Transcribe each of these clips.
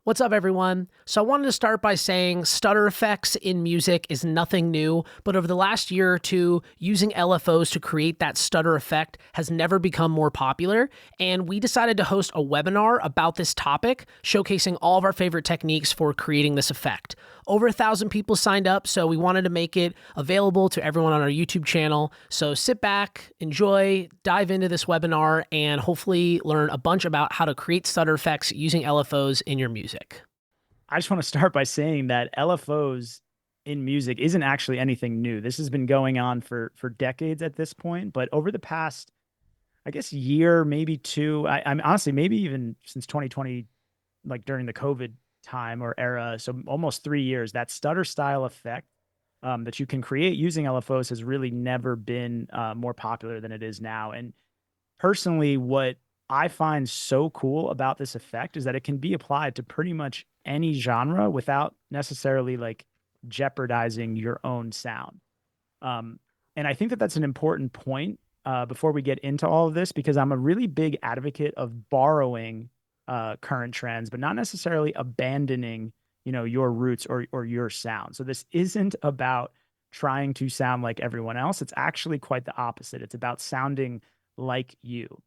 What's up, everyone? So I wanted to start by saying stutter effects in music is nothing new, but over the last year or two, using LFOs to create that stutter effect has never become more popular, and we decided to host a webinar about this topic, showcasing all of our favorite techniques for creating this effect. Over 1,000 people signed up, so we wanted to make it available to everyone on our YouTube channel. So sit back, enjoy, dive into this webinar, and hopefully learn a bunch about how to create stutter effects using LFOs in your music. I just want to start by saying that LFOs in music isn't actually anything new. This has been going on for decades at this point, but over the past, I guess, year, maybe two, I'm honestly maybe even since 2020, like during the COVID time or era, so almost 3 years, that stutter style effect that you can create using LFOs has really never been more popular than it is now. And personally, what I find so cool about this effect is that it can be applied to pretty much any genre without necessarily like jeopardizing your own sound. Um, and I think that that's an important point before we get into all of this, because I'm a really big advocate of borrowing current trends, but not necessarily abandoning, your roots or your sound. So this isn't about trying to sound like everyone else. It's actually quite the opposite. It's about sounding like you.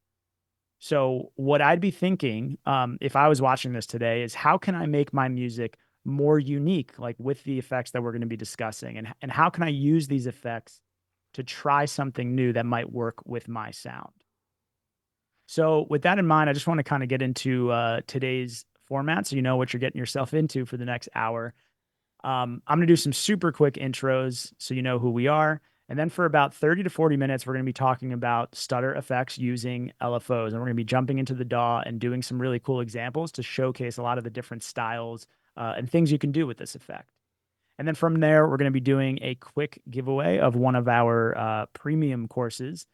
So what I'd be thinking, if I was watching this today, is how can I make my music more unique, like with the effects that we're going to be discussing, and how can I use these effects to try something new that might work with my sound. So with that in mind, I just want to kind of get into today's format, so you know what you're getting yourself into for the next hour. I'm going to do some super quick intros so you know who we are. And then for about 30 to 40 minutes, we're going to be talking about stutter effects using LFOs. And we're going to be jumping into the DAW and doing some really cool examples to showcase a lot of the different styles and things you can do with this effect. And then from there, we're going to be doing a quick giveaway of one of our premium courses.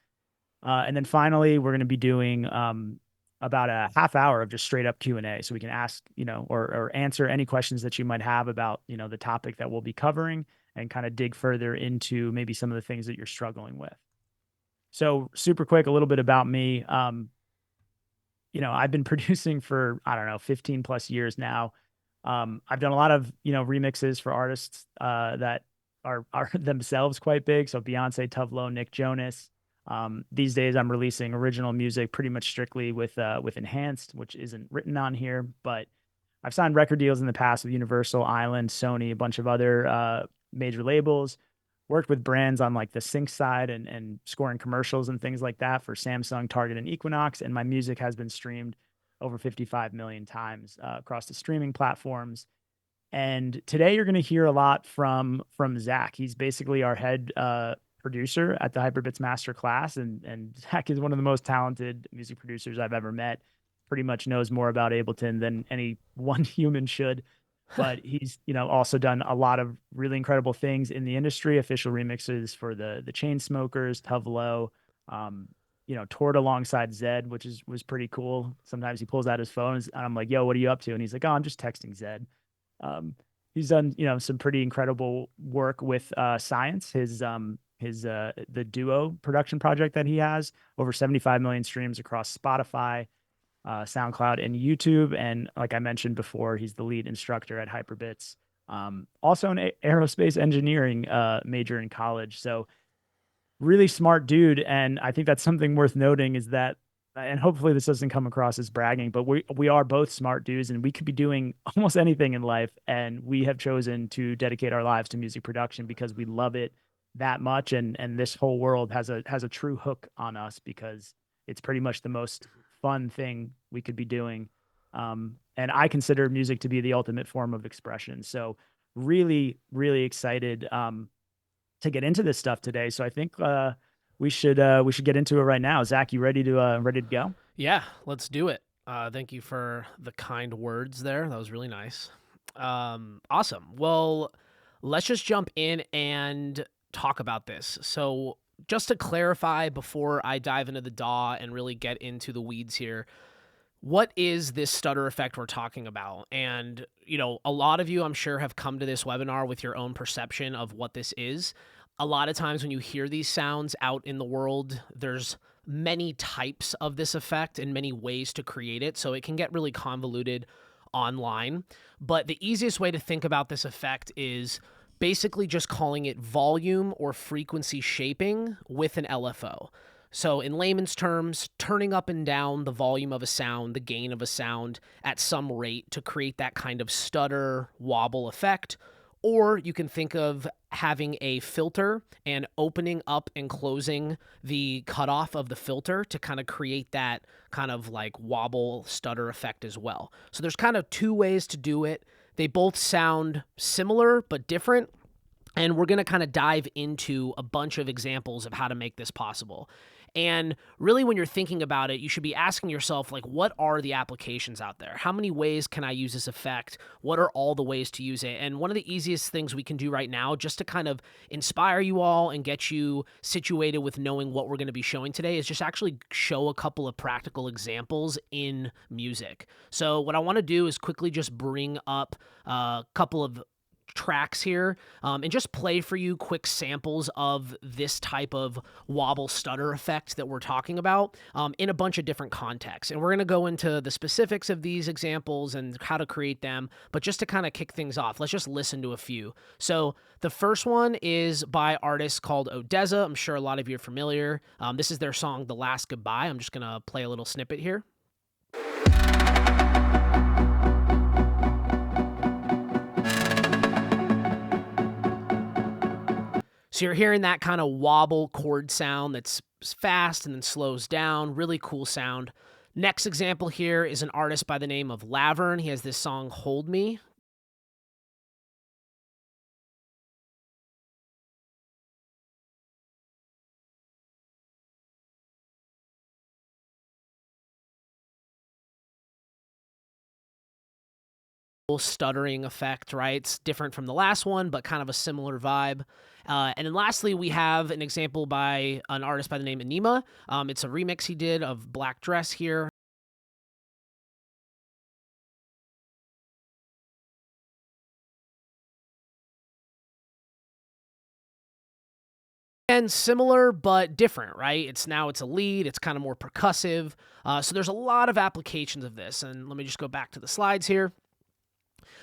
And then finally, we're going to be doing about a half hour of just straight up Q&A, so we can ask, or answer any questions that you might have about, the topic that we'll be covering, and kind of dig further into maybe some of the things that you're struggling with. So super quick, a little bit about me. I've been producing for, I don't know, 15 plus years now. I've done a lot of, remixes for artists that are themselves quite big. So Beyonce, Tove Nick Jonas. These days I'm releasing original music pretty much strictly with Enhanced, which isn't written on here, but I've signed record deals in the past with Universal, Island, Sony, a bunch of other major labels. Worked with brands on like the sync side and scoring commercials and things like that for Samsung, Target, and Equinox. And my music has been streamed over 55 million times across the streaming platforms. And today you're going to hear a lot from Zach. He's basically our head producer at the Hyperbits Master Class, and Zach is one of the most talented music producers I've ever met. Pretty much knows more about Ableton than any one human should. But he's, also done a lot of really incredible things in the industry, official remixes for the Chainsmokers, Tove toured alongside Zed, which was pretty cool. Sometimes he pulls out his phone and I'm like, yo, what are you up to? And he's like, oh, I'm just texting Zed. He's done, some pretty incredible work with Science, his the duo production project that he has, over 75 million streams across Spotify, SoundCloud, and YouTube. And like I mentioned before, he's the lead instructor at Hyperbits. Also an aerospace engineering major in college. So really smart dude. And I think that's something worth noting, is that, and hopefully this doesn't come across as bragging, but we are both smart dudes and we could be doing almost anything in life. And we have chosen to dedicate our lives to music production because we love it that much. And this whole world has a true hook on us because it's pretty much the most fun thing we could be doing. And I consider music to be the ultimate form of expression. So really, really excited to get into this stuff today. So I think we should get into it right now. Zach, you ready to go? Yeah, let's do it. Thank you for the kind words there. That was really nice. Awesome. Well, let's just jump in and talk about this. So just to clarify before I dive into the DAW and really get into the weeds here, what is this stutter effect we're talking about? And, a lot of you, I'm sure, have come to this webinar with your own perception of what this is. A lot of times when you hear these sounds out in the world, there's many types of this effect and many ways to create it. So it can get really convoluted online. But the easiest way to think about this effect is basically just calling it volume or frequency shaping with an LFO. So, in layman's terms, turning up and down the volume of a sound, the gain of a sound at some rate to create that kind of stutter wobble effect. Or you can think of having a filter and opening up and closing the cutoff of the filter to kind of create that kind of like wobble stutter effect as well. So, there's kind of two ways to do it. They both sound similar but different. And we're going to kind of dive into a bunch of examples of how to make this possible. And really, when you're thinking about it, you should be asking yourself, like, what are the applications out there? How many ways can I use this effect? What are all the ways to use it? And one of the easiest things we can do right now, just to kind of inspire you all and get you situated with knowing what we're going to be showing today, is just actually show a couple of practical examples in music. So what I want to do is quickly just bring up a couple of tracks here and just play for you quick samples of this type of wobble stutter effect that we're talking about in a bunch of different contexts. And we're going to go into the specifics of these examples and how to create them. But just to kind of kick things off, let's just listen to a few. So the first one is by artists called Odessa. I'm sure a lot of you are familiar. This is their song, The Last Goodbye. I'm just going to play a little snippet here. So you're hearing that kind of wobble chord sound that's fast and then slows down. Really cool sound. Next example here is an artist by the name of Lavern. He has this song, Hold Me. Stuttering effect, right? It's different from the last one, but kind of a similar vibe. And then lastly, we have an example by an artist by the name of Nima. It's a remix he did of Black Dress here. And similar, but different, right? It's a lead, it's kind of more percussive. So there's a lot of applications of this. And let me just go back to the slides here.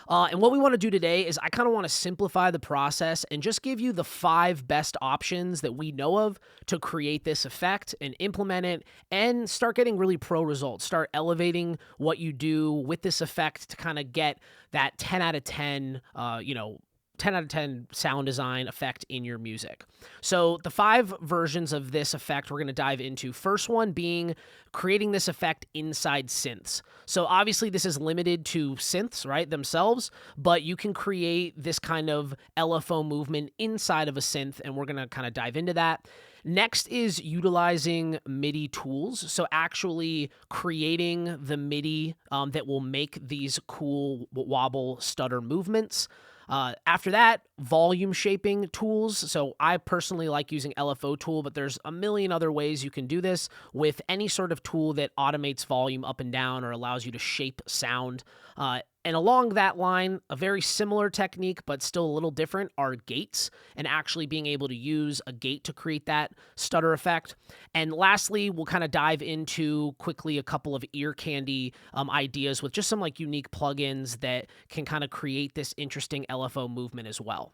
And what we want to do today is I kind of want to simplify the process and just give you the 5 best options that we know of to create this effect and implement it and start getting really pro results. Start elevating what you do with this effect to kind of get that 10 out of 10, 10 out of 10 sound design effect in your music. So the 5 versions of this effect we're going to dive into. First one being creating this effect inside synths. So obviously this is limited to synths, right, themselves, but you can create this kind of LFO movement inside of a synth, and we're going to kind of dive into that. Next is utilizing MIDI tools. So actually creating the MIDI that will make these cool wobble stutter movements. After that, volume shaping tools. So I personally like using LFO tool, but there's a million other ways you can do this with any sort of tool that automates volume up and down or allows you to shape sound. And along that line, a very similar technique, but still a little different, are gates and actually being able to use a gate to create that stutter effect. And lastly, we'll kind of dive into quickly a couple of ear candy ideas with just some like unique plugins that can kind of create this interesting LFO movement as well.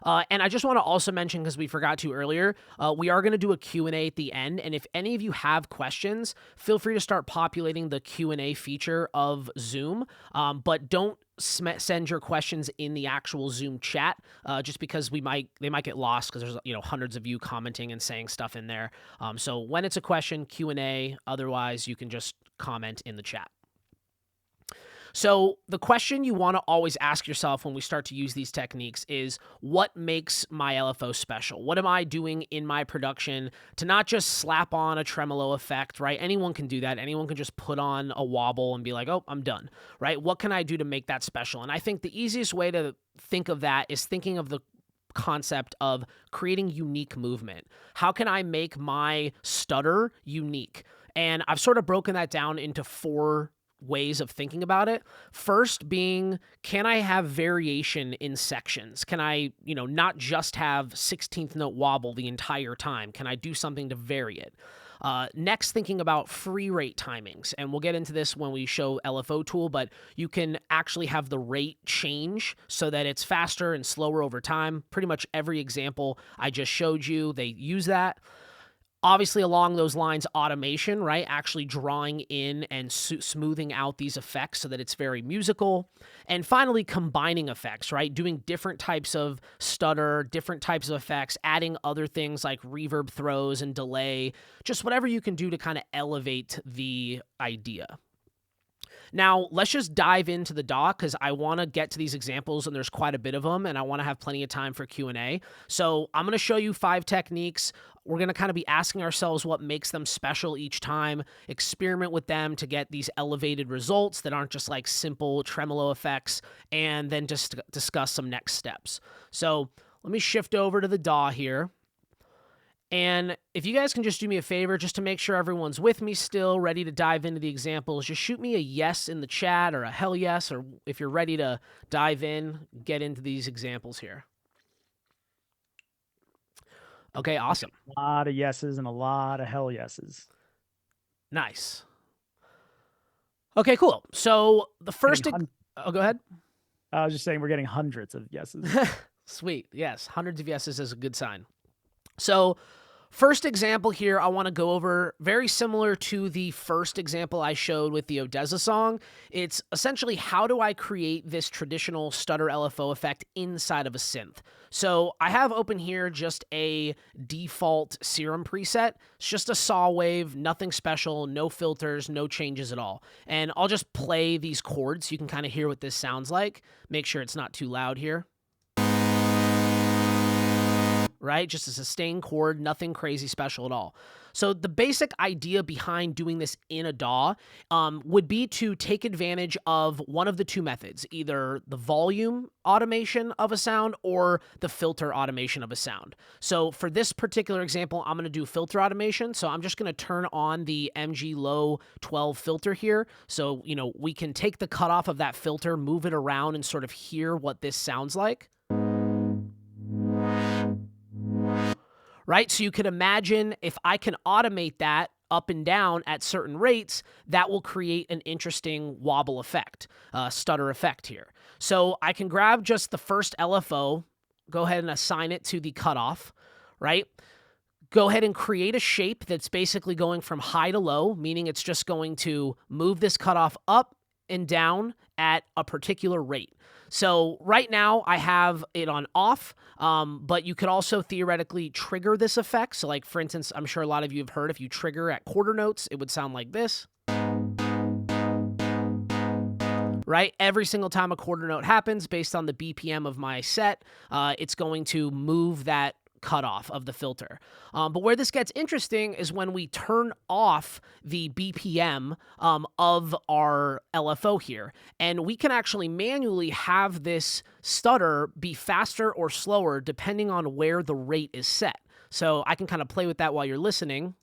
And I just want to also mention, because we forgot to earlier, we are going to do a Q&A at the end. And if any of you have questions, feel free to start populating the Q&A feature of Zoom. But don't send your questions in the actual Zoom chat, just because they might get lost because there's hundreds of you commenting and saying stuff in there. So when it's a question, Q&A. Otherwise, you can just comment in the chat. So the question you want to always ask yourself when we start to use these techniques is, what makes my LFO special? What am I doing in my production to not just slap on a tremolo effect, right? Anyone can do that. Anyone can just put on a wobble and be like, oh, I'm done, right? What can I do to make that special? And I think the easiest way to think of that is thinking of the concept of creating unique movement. How can I make my stutter unique? And I've sort of broken that down into 4 ways of thinking about it. First being, can I have variation in sections? Can I, not just have 16th note wobble the entire time? Can I do something to vary it? Next, thinking about free rate timings, and we'll get into this when we show LFO tool, but you can actually have the rate change so that it's faster and slower over time. Pretty much every example I just showed you, they use that. Obviously, along those lines, automation, right? Actually drawing in and smoothing out these effects so that it's very musical. And finally, combining effects, right? Doing different types of stutter, different types of effects, adding other things like reverb throws and delay, just whatever you can do to kind of elevate the idea. Now, let's just dive into the DAW because I want to get to these examples, and there's quite a bit of them, and I want to have plenty of time for Q&A. So I'm going to show you 5 techniques. We're going to kind of be asking ourselves what makes them special each time, experiment with them to get these elevated results that aren't just like simple tremolo effects, and then just discuss some next steps. So let me shift over to the DAW here. And if you guys can just do me a favor, just to make sure everyone's with me still, ready to dive into the examples, just shoot me a yes in the chat or a hell yes, or if you're ready to dive in, get into these examples here. Okay, awesome. A lot of yeses and a lot of hell yeses. Nice. Okay, cool. So the first... Oh, go ahead. I was just saying we're getting hundreds of yeses. Sweet. Yes, hundreds of yeses is a good sign. So first example here I want to go over, very similar to the first example I showed with the ODESZA song. It's essentially how do I create this traditional stutter LFO effect inside of a synth. So I have open here just a default Serum preset. It's just a saw wave, nothing special, no filters, no changes at all. And I'll just play these chords so you can kind of hear what this sounds like. Make sure it's not too loud here. Right? Just a sustained chord, nothing crazy special at all. So the basic idea behind doing this in a DAW would be to take advantage of one of the two methods, either the volume automation of a sound or the filter automation of a sound. So for this particular example, I'm going to do filter automation. So I'm just going to turn on the MG Low 12 filter here. So, you know, we can take the cutoff of that filter, move it around, and sort of hear what this sounds like. Right? So you could imagine if I can automate that up and down at certain rates, that will create an interesting wobble effect, stutter effect here. So I can grab just the first LFO, go ahead and assign it to the cutoff, right? Go ahead and create a shape that's basically going from high to low, meaning it's just going to move this cutoff up and down at a particular rate. So right now I have it on off, but you could also theoretically trigger this effect. So like, for instance, I'm sure a lot of you have heard if you trigger at quarter notes, it would sound like this. Right? Every single time a quarter note happens, based on the BPM of my set, it's going to move that cutoff of the filter. But where this gets interesting is when we turn off the BPM of our LFO here, and we can actually manually have this stutter be faster or slower depending on where the rate is set. So I can kind of play with that while you're listening.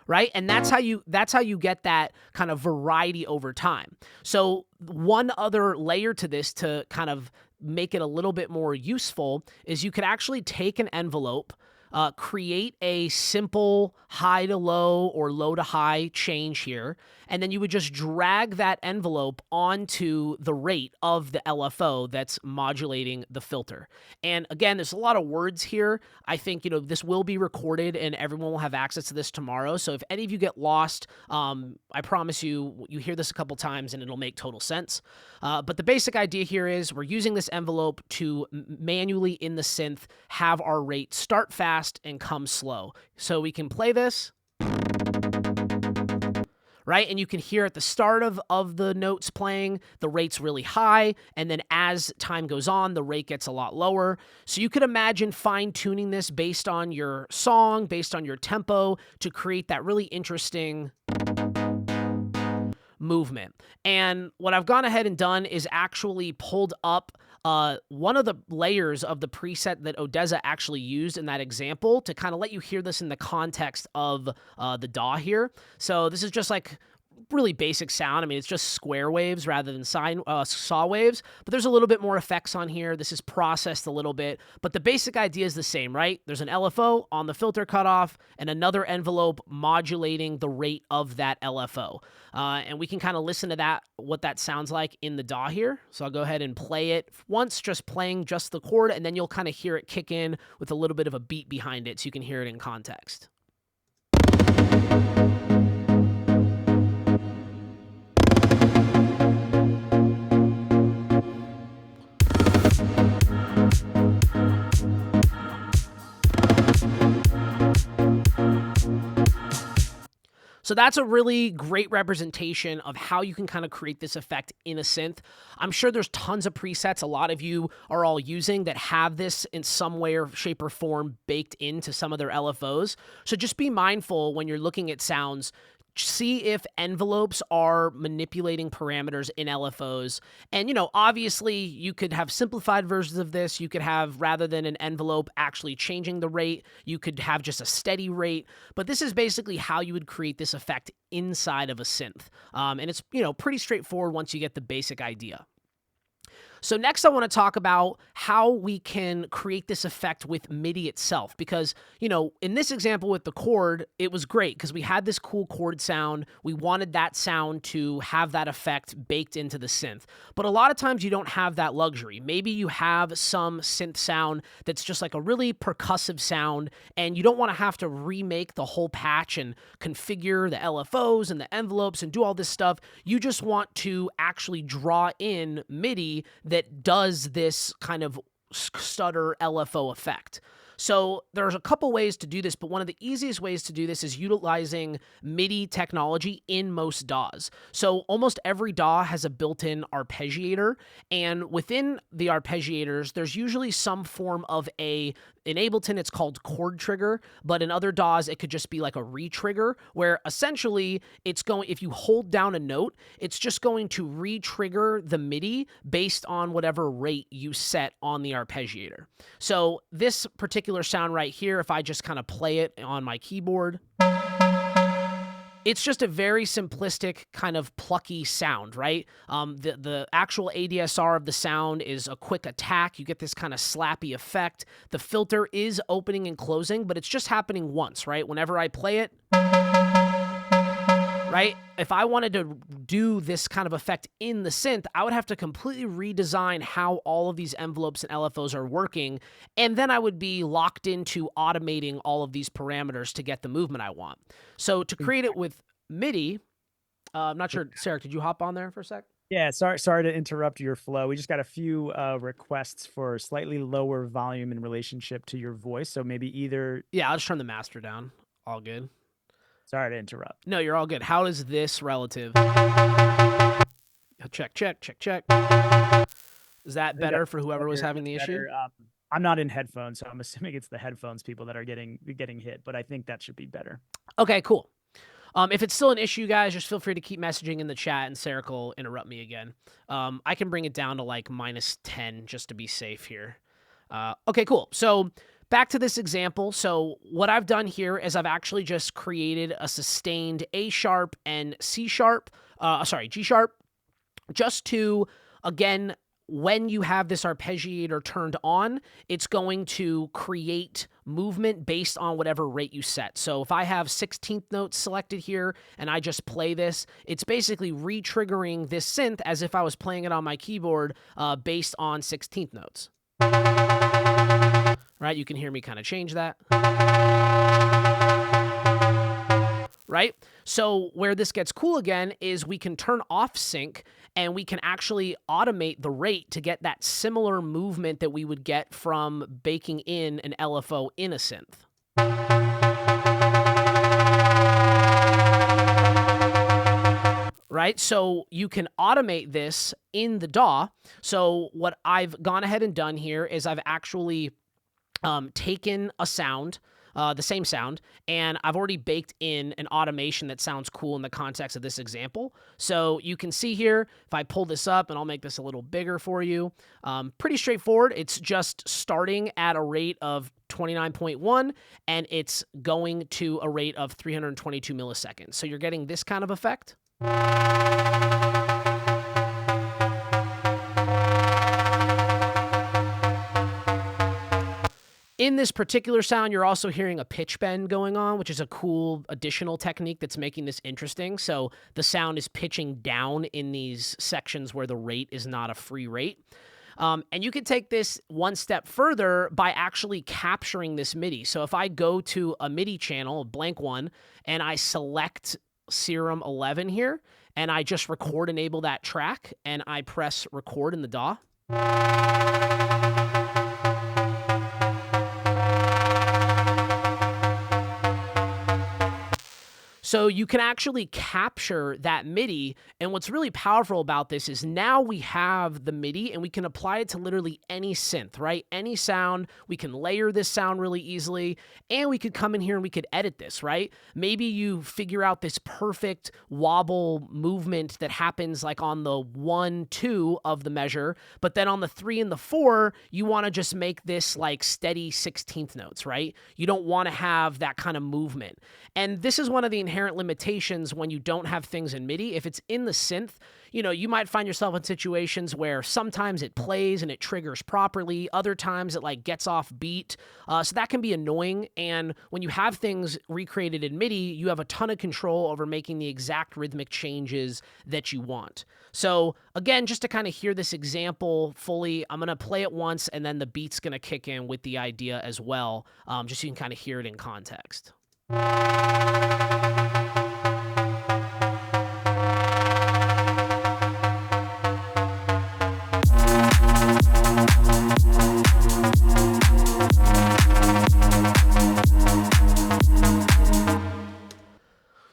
Right? And that's how you get that kind of variety over time. So one other layer to this to kind of make it a little bit more useful is you could actually take an envelope, create a simple high to low or low to high change here, and then you would just drag that envelope onto the rate of the LFO that's modulating the filter. And again, there's a lot of words here. I think, you know, this will be recorded and everyone will have access to this tomorrow. So if any of you get lost, I promise you hear this a couple times and it'll make total sense. But the basic idea here is we're using this envelope to manually in the synth have our rate start fast and come slow. So we can play this. Right? And you can hear at the start of the notes playing, the rate's really high, and then as time goes on, the rate gets a lot lower. So you could imagine fine-tuning this based on your song, based on your tempo, to create that really interesting movement. And what I've gone ahead and done is actually pulled up one of the layers of the preset that ODESZA actually used in that example to kind of let you hear this in the context of the DAW here. So this is just like really basic sound. I mean, it's just square waves rather than saw waves, but there's a little bit more effects on here. This is processed a little bit, but the basic idea is the same, right? There's an LFO on the filter cutoff and another envelope modulating the rate of that LFO. And we can kind of listen to that, what that sounds like in the DAW here. So I'll go ahead and play it once, just playing just the chord, and then you'll kind of hear it kick in with a little bit of a beat behind it so you can hear it in context. So that's a really great representation of how you can kind of create this effect in a synth. I'm sure there's tons of presets a lot of you are all using that have this in some way or shape or form baked into some of their LFOs. So just be mindful when you're looking at sounds. See if envelopes are manipulating parameters in LFOs. And, you know, obviously you could have simplified versions of this. You could have, rather than an envelope actually changing the rate, you could have just a steady rate. But this is basically how you would create this effect inside of a synth. And it's, you know, pretty straightforward once you get the basic idea. So next I want to talk about how we can create this effect with MIDI itself, because, you know, in this example with the chord, it was great because we had this cool chord sound. We wanted that sound to have that effect baked into the synth. But a lot of times you don't have that luxury. Maybe you have some synth sound that's just like a really percussive sound, and you don't want to have to remake the whole patch and configure the LFOs and the envelopes and do all this stuff. You just want to actually draw in MIDI that does this kind of stutter LFO effect. So there's a couple ways to do this, but one of the easiest ways to do this is utilizing MIDI technology in most DAWs. So almost every DAW has a built-in arpeggiator, and within the arpeggiators, there's usually some form of in Ableton, it's called chord trigger, but in other DAWs, it could just be like a re-trigger, where essentially it's going, if you hold down a note, it's just going to re-trigger the MIDI based on whatever rate you set on the arpeggiator. So this particular sound right here, if I just kind of play it on my keyboard, it's just a very simplistic kind of plucky sound, right? The actual ADSR of the sound is a quick attack. You get this kind of slappy effect. The filter is opening and closing, but it's just happening once, right? Whenever I play it, right? If I wanted to do this kind of effect in the synth, I would have to completely redesign how all of these envelopes and LFOs are working, and then I would be locked into automating all of these parameters to get the movement I want. So to create it with MIDI, I'm not sure, Sarah, did you hop on there for a sec? Yeah, sorry to interrupt your flow. We just got a few requests for slightly lower volume in relationship to your voice. So maybe either... Yeah, I'll just turn the master down. All good. Sorry to interrupt. No, you're all good. How is this relative? Check. Is that better for whoever was having the issue? I'm not in headphones, so I'm assuming it's the headphones people that are getting hit, but I think that should be better. Okay, cool. If it's still an issue, guys, just feel free to keep messaging in the chat, and Sarah will interrupt me again. I can bring it down to like -10 just to be safe here. Okay, cool. So back to this example. So what I've done here is I've actually just created a sustained A sharp and G sharp, just to, again, when you have this arpeggiator turned on, it's going to create movement based on whatever rate you set. So if I have 16th notes selected here and I just play this, it's basically re-triggering this synth as if I was playing it on my keyboard based on 16th notes. Right? You can hear me kind of change that. Right? So where this gets cool again is we can turn off sync and we can actually automate the rate to get that similar movement that we would get from baking in an LFO in a synth. Right? So you can automate this in the DAW. So what I've gone ahead and done here is I've actually taken a sound, the same sound, and I've already baked in an automation that sounds cool in the context of this example. So you can see here, if I pull this up, and I'll make this a little bigger for you, pretty straightforward. It's just starting at a rate of 29.1, and it's going to a rate of 322 milliseconds. So you're getting this kind of effect. In this particular sound, you're also hearing a pitch bend going on, which is a cool additional technique that's making this interesting. So the sound is pitching down in these sections where the rate is not a free rate. And you can take this one step further by actually capturing this MIDI. So if I go to a MIDI channel, a blank one, and I select Serum 11 here, and I just record enable that track, and I press record in the DAW. So you can actually capture that MIDI, and what's really powerful about this is now we have the MIDI and we can apply it to literally any synth, right? Any sound, we can layer this sound really easily, and we could come in here and we could edit this, right? Maybe you figure out this perfect wobble movement that happens like on the 1, 2 of the measure, but then on the 3 and the 4, you want to just make this like steady 16th notes, right? You don't want to have that kind of movement. And this is one of the inherent limitations when you don't have things in MIDI. If it's in the synth, you might find yourself in situations where sometimes it plays and it triggers properly. Other times it like gets off beat. So that can be annoying. And when you have things recreated in MIDI, you have a ton of control over making the exact rhythmic changes that you want. So again, just to kind of hear this example fully, I'm going to play it once and then the beat's going to kick in with the idea as well, just so you can kind of hear it in context.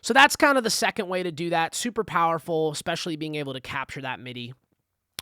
So that's kind of the second way to do that. Super powerful, especially being able to capture that MIDI.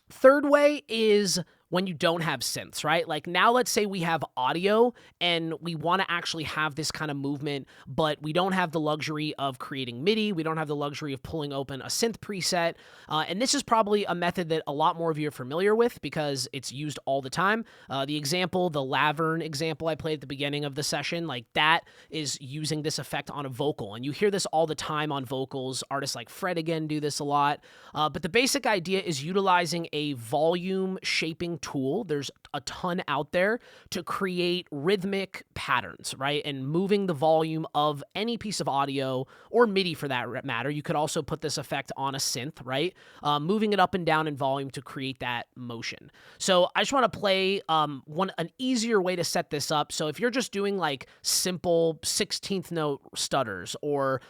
Third way is when you don't have synths, right? Like now let's say we have audio and we want to actually have this kind of movement, but we don't have the luxury of creating MIDI. We don't have the luxury of pulling open a synth preset. And this is probably a method that a lot more of you are familiar with because it's used all the time. The Lavern example I played at the beginning of the session, like that is using this effect on a vocal. And you hear this all the time on vocals. Artists like Fred again do this a lot. But the basic idea is utilizing a volume shaping tool. There's a ton out there to create rhythmic patterns, right? And moving the volume of any piece of audio or MIDI for that matter. You could also put this effect on a synth, right? Moving it up and down in volume to create that motion. So I just want to play an easier way to set this up. So if you're just doing like simple 16th note stutters or,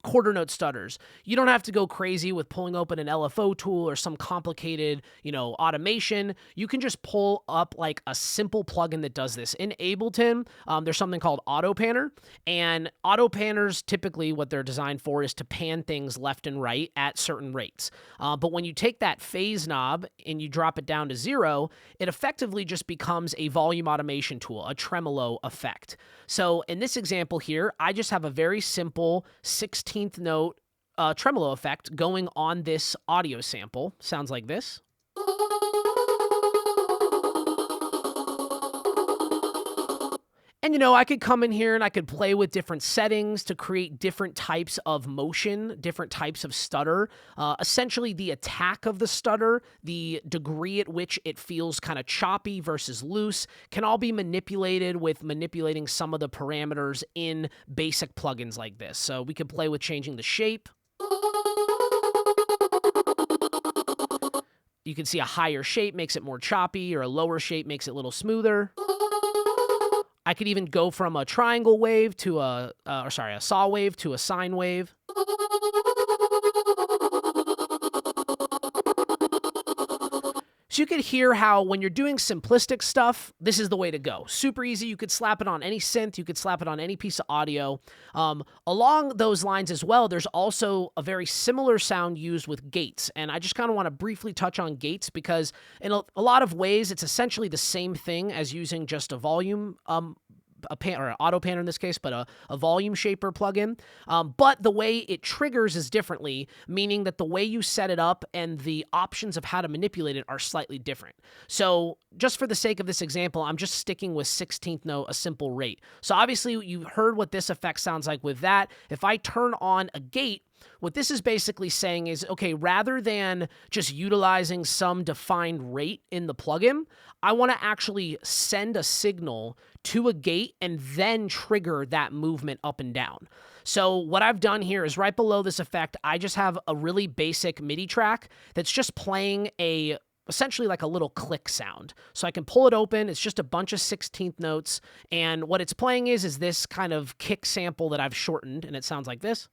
quarter note stutters, you don't have to go crazy with pulling open an LFO tool or some complicated, automation. You can just pull up like a simple plugin that does this. In Ableton, there's something called Auto Panner, and Auto Panners typically what they're designed for is to pan things left and right at certain rates. But when you take that phase knob and you drop it down to 0, it effectively just becomes a volume automation tool, a tremolo effect. So in this example here, I just have a very simple 16th note tremolo effect going on this audio sample. Sounds like this. And, I could come in here and I could play with different settings to create different types of motion, different types of stutter. Essentially, the attack of the stutter, the degree at which it feels kind of choppy versus loose, can all be manipulated with manipulating some of the parameters in basic plugins like this. So we could play with changing the shape. You can see a higher shape makes it more choppy, or a lower shape makes it a little smoother. I could even go from a triangle wave to a saw wave to a sine wave. So you could hear how when you're doing simplistic stuff, this is the way to go. Super easy. You could slap it on any synth. You could slap it on any piece of audio. Along those lines as well, there's also a very similar sound used with gates. And I just kind of want to briefly touch on gates because in a lot of ways, it's essentially the same thing as using just a volume or an auto panner in this case, but a volume shaper plugin. But the way it triggers is differently, meaning that the way you set it up and the options of how to manipulate it are slightly different. So just for the sake of this example, I'm just sticking with 16th note, a simple rate. So obviously you heard what this effect sounds like with that. If I turn on a gate, What this is basically saying is, okay, rather than just utilizing some defined rate in the plugin, I want to actually send a signal to a gate and then trigger that movement up and down. So what I've done here is right below this effect, I just have a really basic MIDI track that's just playing essentially like a little click sound. So I can pull it open. It's just a bunch of 16th notes. And what it's playing is this kind of kick sample that I've shortened, and it sounds like this.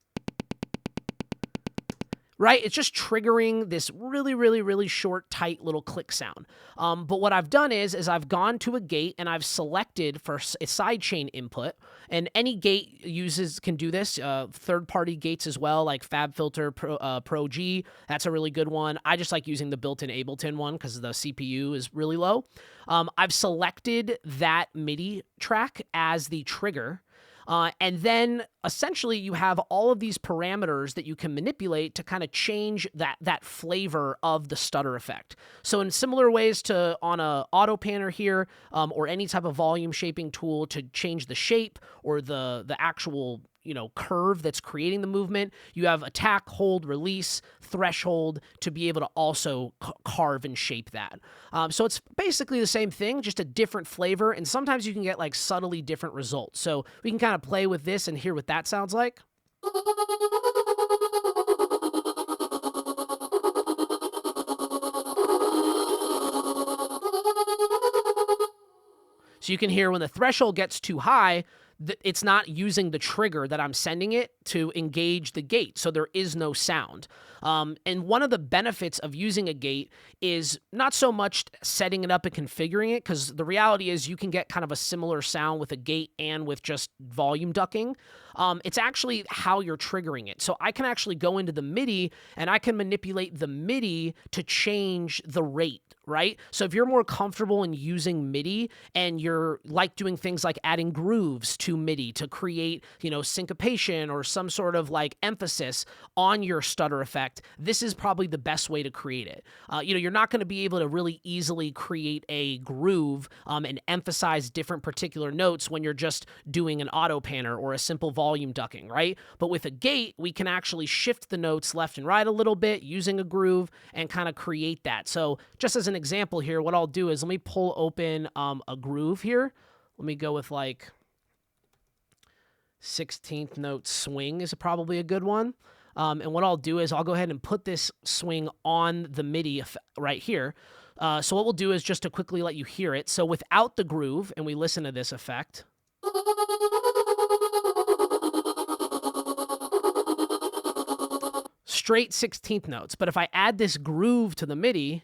Right? It's just triggering this really, really, really short, tight little click sound. But what I've done is I've gone to a gate and I've selected for a sidechain input. And any gate can do this. Third-party gates as well, like FabFilter Pro G. That's a really good one. I just like using the built-in Ableton one because the CPU is really low. I've selected that MIDI track as the trigger. And then essentially you have all of these parameters that you can manipulate to kind of change that flavor of the stutter effect. So in similar ways to on a auto panner here, or any type of volume shaping tool to change the shape or the actual curve that's creating the movement, you have attack, hold, release, threshold to be able to also carve and shape that. So it's basically the same thing, just a different flavor, and sometimes you can get like subtly different results. So we can kind of play with this and hear what that sounds like. So you can hear when the threshold gets too high, it's not using the trigger that I'm sending it to engage the gate, so there is no sound. And one of the benefits of using a gate is not so much setting it up and configuring it, because the reality is you can get kind of a similar sound with a gate and with just volume ducking. It's actually how you're triggering it. So I can actually go into the MIDI and I can manipulate the MIDI to change the rate, right? So if you're more comfortable in using MIDI and you're like doing things like adding grooves to MIDI to create, syncopation or some sort of like emphasis on your stutter effect, this is probably the best way to create it. You're not going to be able to really easily create a groove and emphasize different particular notes when you're just doing an auto panner or a simple volume ducking, right? But with a gate, we can actually shift the notes left and right a little bit using a groove and kind of create that. So just as an example here, what I'll do is let me pull open a groove here. Let me go with like 16th note swing is probably a good one. And what I'll do is I'll go ahead and put this swing on the MIDI right here. So what we'll do is just to quickly let you hear it. So without the groove, and we listen to this effect. Straight 16th notes. But if I add this groove to the MIDI,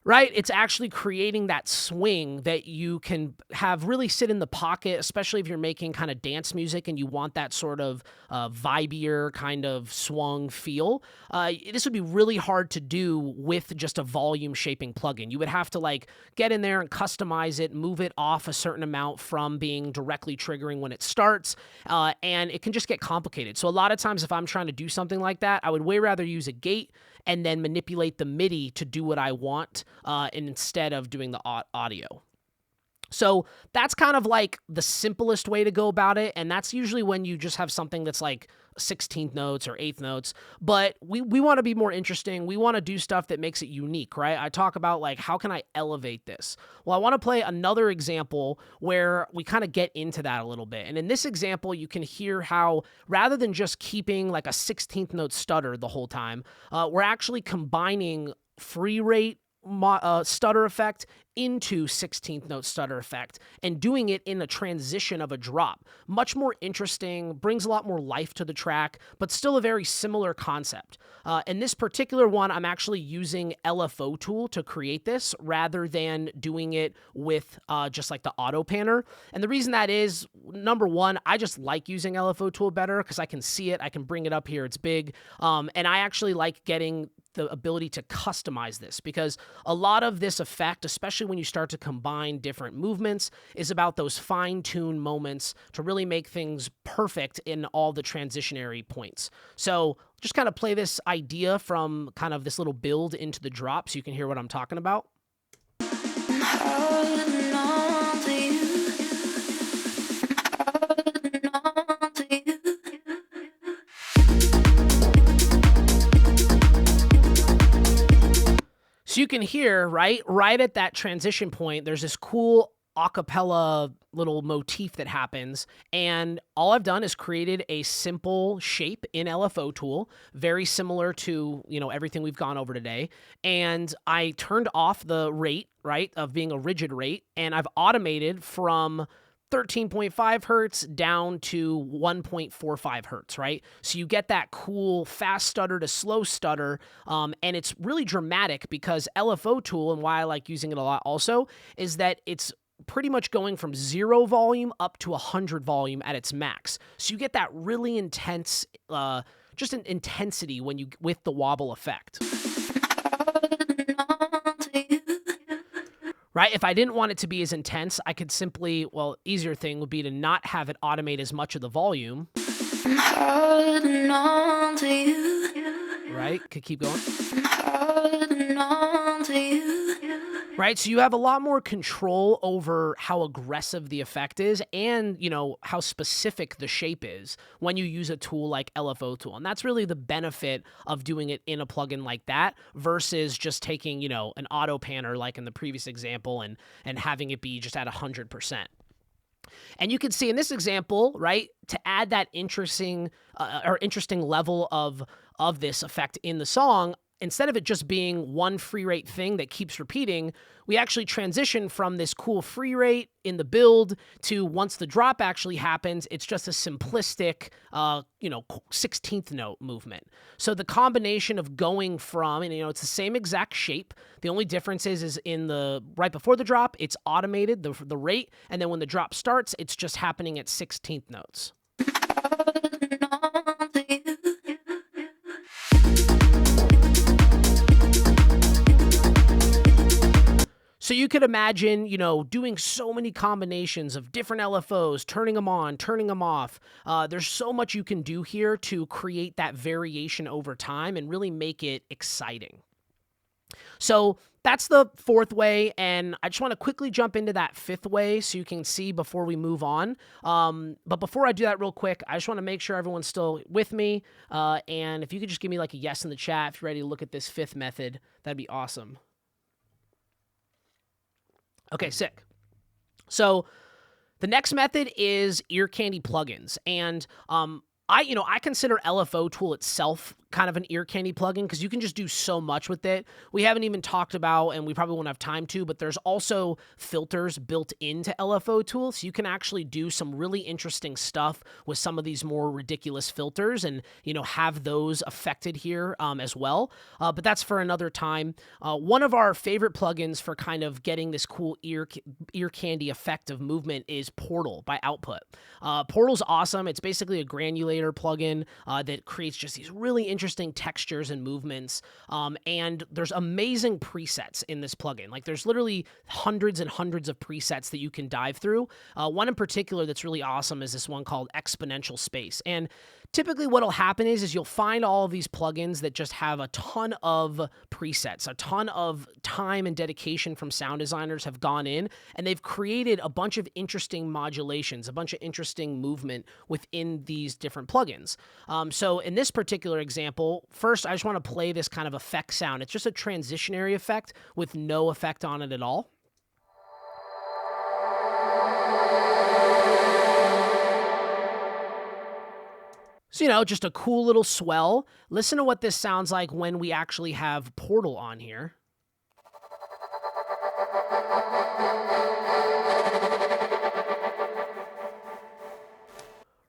right? It's actually creating that swing that you can have really sit in the pocket, especially if you're making kind of dance music and you want that sort of vibier kind of swung feel. This would be really hard to do with just a volume shaping plugin. You would have to like get in there and customize it, move it off a certain amount from being directly triggering when it starts, and it can just get complicated. So a lot of times if I'm trying to do something like that, I would way rather use a gate and then manipulate the MIDI to do what I want instead of doing the audio. So that's kind of like the simplest way to go about it, and that's usually when you just have something that's like 16th notes or 8th notes, but we want to be more interesting. We want to do stuff that makes it unique, right? I talk about like, how can I elevate this? Well, I want to play another example where we kind of get into that a little bit. And in this example, you can hear how rather than just keeping like a 16th note stutter the whole time, we're actually combining free rate stutter effect into 16th note stutter effect and doing it in a transition of a drop. Much more interesting, brings a lot more life to the track, but still a very similar concept. In this particular one, I'm actually using LFO tool to create this rather than doing it with just like the auto panner. And the reason that is, number one, I just like using LFO tool better because I can see it, I can bring it up here, it's big, and I actually like getting the ability to customize this because a lot of this effect, especially when you start to combine different movements, is about those fine-tuned moments to really make things perfect in all the transitionary points. So just kind of play this idea from kind of this little build into the drop so you can hear what I'm talking about. So you can hear, right at that transition point, there's this cool acapella little motif that happens, and all I've done is created a simple shape in LFO tool, very similar to, everything we've gone over today, and I turned off the rate, right, of being a rigid rate, and I've automated from 13.5 hertz down to 1.45 hertz, right? So you get that cool fast stutter to slow stutter, and it's really dramatic because LFO tool, and why I like using it a lot also, is that it's pretty much going from 0 volume up to 100 volume at its max. So you get that really intense, just an intensity with the wobble effect. Right? If I didn't want it to be as intense, I could simply, easier thing would be to not have it automate as much of the volume. Right? Could keep going. Right? So you have a lot more control over how aggressive the effect is and, how specific the shape is when you use a tool like LFO tool. And that's really the benefit of doing it in a plugin like that versus just taking, an auto panner like in the previous example and having it be just at 100%. And you can see in this example, right, to add that interesting level of this effect in the song, instead of it just being one free rate thing that keeps repeating, we actually transition from this cool free rate in the build to once the drop actually happens, it's just a simplistic, 16th note movement. So the combination of going from, and it's the same exact shape. The only difference is in the right before the drop, it's automated, the rate, and then when the drop starts, it's just happening at 16th notes. So you could imagine, doing so many combinations of different LFOs, turning them on, turning them off. There's so much you can do here to create that variation over time and really make it exciting. So that's the fourth way, and I just want to quickly jump into that fifth way so you can see before we move on. But before I do that real quick, I just want to make sure everyone's still with me, and if you could just give me like a yes in the chat if you're ready to look at this fifth method, that'd be awesome. Okay, sick. So the next method is ear candy plugins, and I consider LFO tool itself kind of an ear candy plugin because you can just do so much with it. We haven't even talked about, and we probably won't have time to, but there's also filters built into LFO tool, so you can actually do some really interesting stuff with some of these more ridiculous filters and, have those affected here as well. But that's for another time. One of our favorite plugins for kind of getting this cool ear candy effect of movement is Portal by Output. Portal's awesome. It's basically a granulator plugin that creates just these really interesting textures and movements. And there's amazing presets in this plugin. Like there's literally hundreds and hundreds of presets that you can dive through. One in particular that's really awesome is this one called Exponential Space. And typically what'll happen is you'll find all of these plugins that just have a ton of presets, a ton of time and dedication from sound designers have gone in, and they've created a bunch of interesting modulations, a bunch of interesting movement within these different plugins. So in this particular example, first I just want to play this kind of effect sound. It's just a transitionary effect with no effect on it at all. So, just a cool little swell. Listen to what this sounds like when we actually have Portal on here.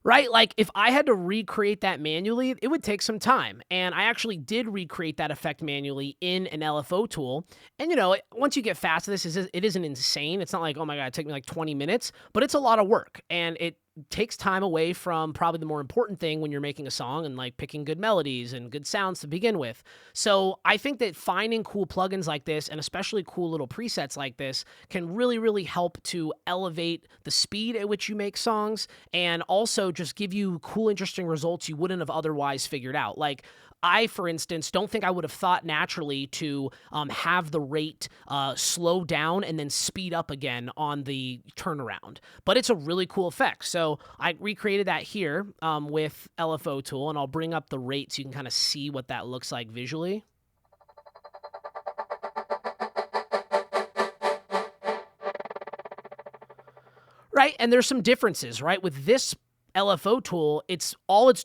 Right? Like, if I had to recreate that manually, it would take some time. And I actually did recreate that effect manually in an LFO tool. And, once you get fast at this, it isn't insane. It's not like, oh my God, it took me like 20 minutes, but it's a lot of work. And it takes time away from probably the more important thing when you're making a song and like picking good melodies and good sounds to begin with. So I think that finding cool plugins like this and especially cool little presets like this can really, really help to elevate the speed at which you make songs and also just give you cool, interesting results you wouldn't have otherwise figured out. Like I, for instance, don't think I would have thought naturally to have the rate slow down and then speed up again on the turnaround. But it's a really cool effect. So I recreated that here with LFO tool, and I'll bring up the rate so you can kind of see what that looks like visually. Right. And there's some differences, right? With this LFO tool, it's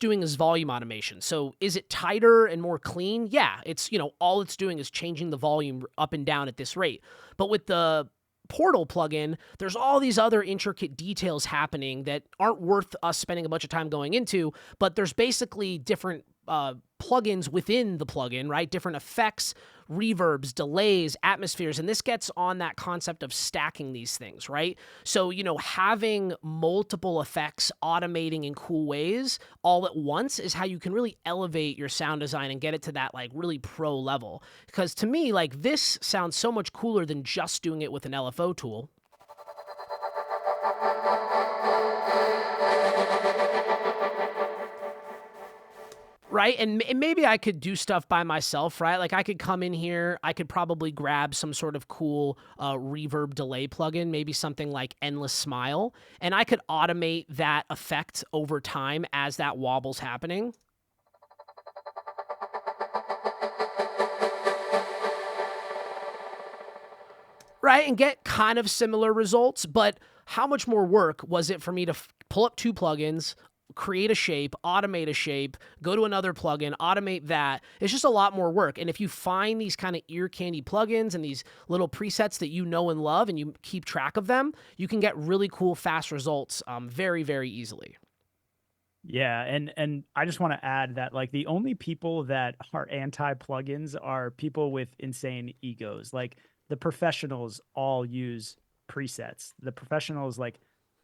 doing is volume automation. So is it tighter and more clean? Yeah, all it's doing is changing the volume up and down at this rate. But with the Portal plugin, there's all these other intricate details happening that aren't worth us spending a bunch of time going into, but there's basically different plugins within the plugin, right? Different effects, reverbs, delays, atmospheres, and this gets on that concept of stacking these things, right? So, having multiple effects automating in cool ways all at once is how you can really elevate your sound design and get it to that like really pro level. Because to me, like this sounds so much cooler than just doing it with an LFO tool. Right. And maybe I could do stuff by myself, right? Like I could come in here, I could probably grab some sort of cool reverb delay plugin, maybe something like Endless Smile, and I could automate that effect over time as that wobble's happening. Right. And get kind of similar results. But how much more work was it for me to pull up two plugins, create a shape, automate a shape, go to another plugin, automate that? It's just a lot more work. And if you find these kind of ear candy plugins and these little presets that you know and love and you keep track of them, you can get really cool, fast results very, very easily. Yeah, and I just want to add that like the only people that are anti plugins are people with insane egos. Like the professionals all use presets. The professionals like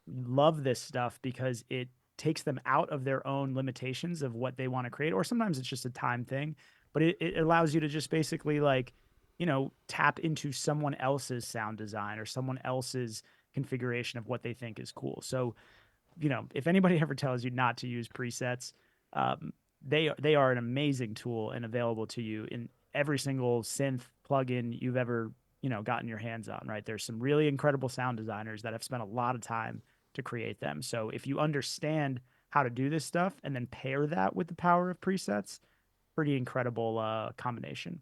love this stuff because it takes them out of their own limitations of what they want to create, or sometimes it's just a time thing, but it allows you to just basically like, tap into someone else's sound design or someone else's configuration of what they think is cool. So, if anybody ever tells you not to use presets, they are an amazing tool and available to you in every single synth plugin you've ever gotten your hands on. Right, there's some really incredible sound designers that have spent a lot of time to create them. So if you understand how to do this stuff and then pair that with the power of presets, pretty incredible combination.